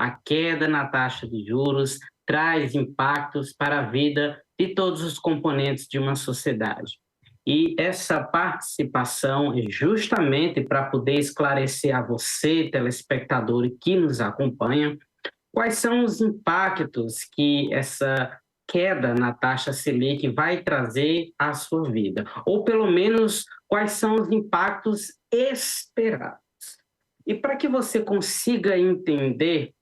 a queda na taxa de juros traz impactos para a vida de todos os componentes de uma sociedade. E essa participação é justamente para poder esclarecer a você, telespectador que nos acompanha, quais são os impactos que essa queda na taxa Selic vai trazer à sua vida? Ou, pelo menos, quais são os impactos esperados? E para que você consiga entender,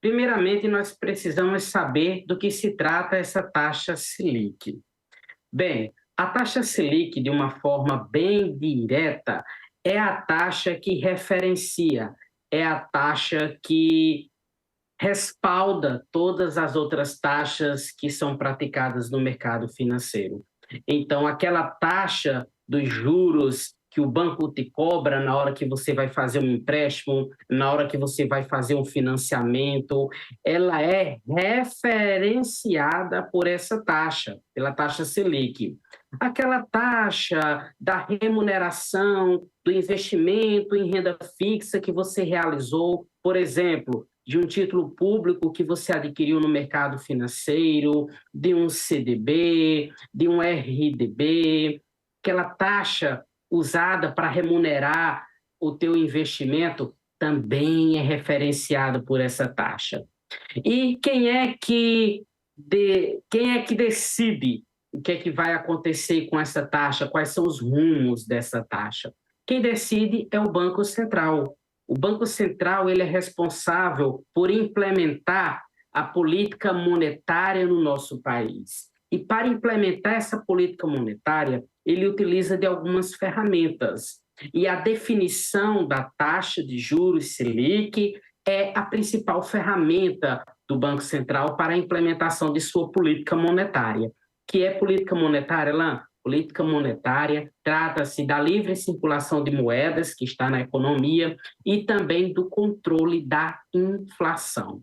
primeiramente, nós precisamos saber do que se trata essa taxa Selic. Bem, a taxa Selic, de uma forma bem direta, é a taxa que referencia, é a taxa que respalda todas as outras taxas que são praticadas no mercado financeiro. Então, aquela taxa dos juros que o banco te cobra na hora que você vai fazer um empréstimo, na hora que você vai fazer um financiamento, ela é referenciada por essa taxa, pela taxa Selic. Aquela taxa da remuneração do investimento em renda fixa que você realizou, por exemplo, de um título público que você adquiriu no mercado financeiro, de um CDB, de um RDB, aquela taxa usada para remunerar o teu investimento também é referenciada por essa taxa. E quem é que decide o que é que vai acontecer com essa taxa? Quais são os rumos dessa taxa? Quem decide é o Banco Central. O Banco Central ele é responsável por implementar a política monetária no nosso país. E para implementar essa política monetária, ele utiliza de algumas ferramentas. E a definição da taxa de juros Selic é a principal ferramenta do Banco Central para a implementação de sua política monetária. Que é política monetária, Alain? Política monetária trata-se da livre circulação de moedas, que está na economia, e também do controle da inflação.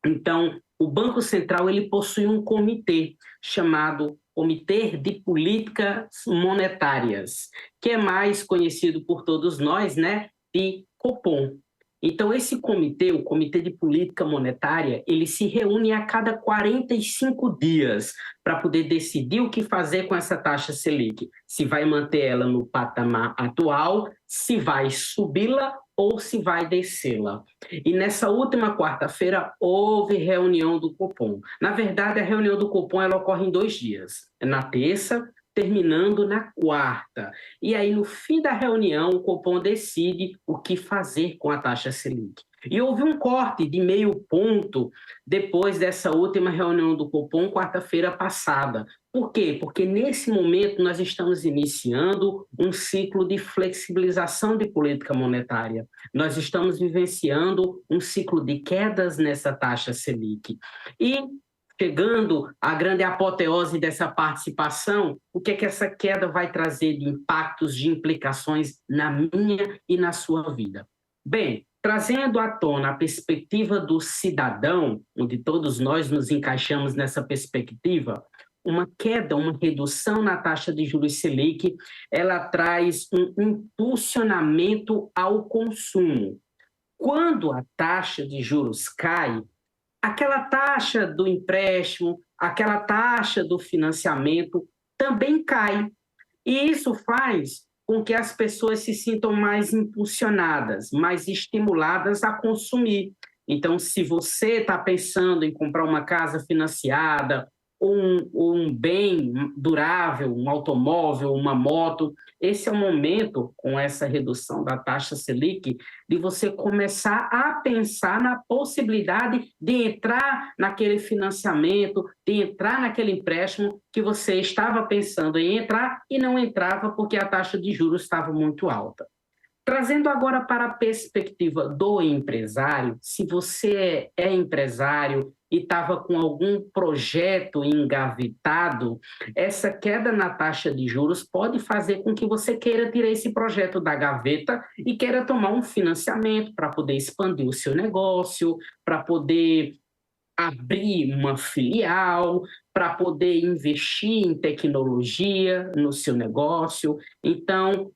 Então, o Banco Central ele possui um comitê chamado Comitê de Políticas Monetárias, que é mais conhecido por todos nós, né, de Copom. Então, esse comitê, o Comitê de Política Monetária, ele se reúne a cada 45 dias para poder decidir o que fazer com essa taxa Selic. Se vai manter ela no patamar atual, se vai subi-la ou se vai descê-la. E nessa última quarta-feira houve reunião do Copom. Na verdade, a reunião do Copom ela ocorre em 2 dias. Na terça, terminando na quarta. E aí, no fim da reunião, o Copom decide o que fazer com a taxa Selic. E houve um corte de meio ponto depois dessa última reunião do Copom, quarta-feira passada. Por quê? Porque nesse momento nós estamos iniciando um ciclo de flexibilização de política monetária. Nós estamos vivenciando um ciclo de quedas nessa taxa Selic. E chegando à grande apoteose dessa participação, o que é que essa queda vai trazer de impactos, de implicações na minha e na sua vida? Bem, trazendo à tona a perspectiva do cidadão, onde todos nós nos encaixamos nessa perspectiva, uma queda, uma redução na taxa de juros Selic, ela traz um impulsionamento ao consumo. Quando a taxa de juros cai, aquela taxa do empréstimo, aquela taxa do financiamento também cai. E isso faz com que as pessoas se sintam mais impulsionadas, mais estimuladas a consumir. Então, se você está pensando em comprar uma casa financiada, um bem durável, um automóvel, uma moto, esse é o momento, com essa redução da taxa Selic, de você começar a pensar na possibilidade de entrar naquele financiamento, de entrar naquele empréstimo que você estava pensando em entrar e não entrava porque a taxa de juros estava muito alta. Trazendo agora para a perspectiva do empresário, se você é empresário e estava com algum projeto engavetado, essa queda na taxa de juros pode fazer com que você queira tirar esse projeto da gaveta e queira tomar um financiamento para poder expandir o seu negócio, para poder abrir uma filial, para poder investir em tecnologia no seu negócio. Então,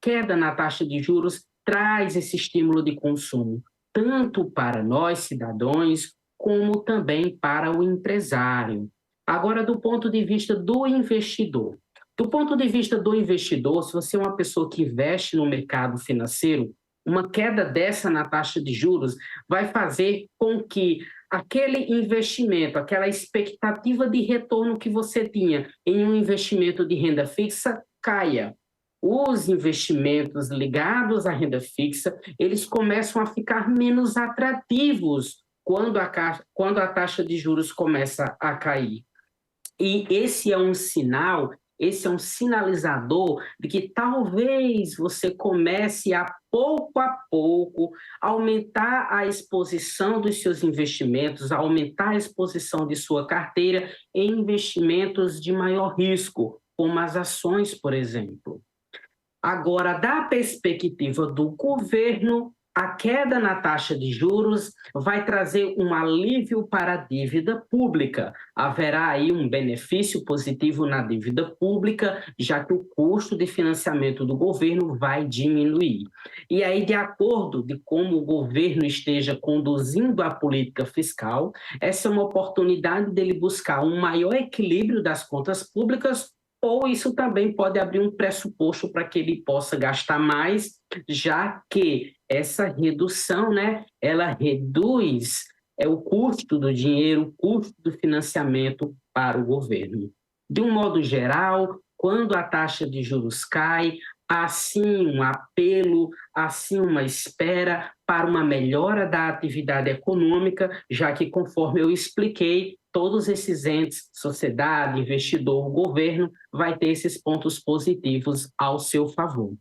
queda na taxa de juros traz esse estímulo de consumo. tanto para nós, cidadãos, como também para o empresário. Agora, do ponto de vista do investidor. Do ponto de vista do investidor, se você é uma pessoa que investe no mercado financeiro, uma queda dessa na taxa de juros vai fazer com que aquele investimento, aquela expectativa de retorno que você tinha em um investimento de renda fixa caia. Os investimentos ligados à renda fixa, eles começam a ficar menos atrativos quando a taxa de juros começa a cair. E esse é um sinalizador de que talvez você comece a pouco aumentar a exposição dos seus investimentos, aumentar a exposição de sua carteira em investimentos de maior risco, como as ações, por exemplo. Agora, da perspectiva do governo, a queda na taxa de juros vai trazer um alívio para a dívida pública. Haverá aí um benefício positivo na dívida pública, já que o custo de financiamento do governo vai diminuir. E aí, de acordo de como o governo esteja conduzindo a política fiscal, essa é uma oportunidade dele buscar um maior equilíbrio das contas públicas, ou isso também pode abrir um pressuposto para que ele possa gastar mais, já que essa redução, né, ela reduz o custo do dinheiro, o custo do financiamento para o governo. De um modo geral, quando a taxa de juros cai, há sim um apelo, há sim uma espera para uma melhora da atividade econômica, já que, conforme eu expliquei, todos esses entes, sociedade, investidor, governo, vai ter esses pontos positivos ao seu favor.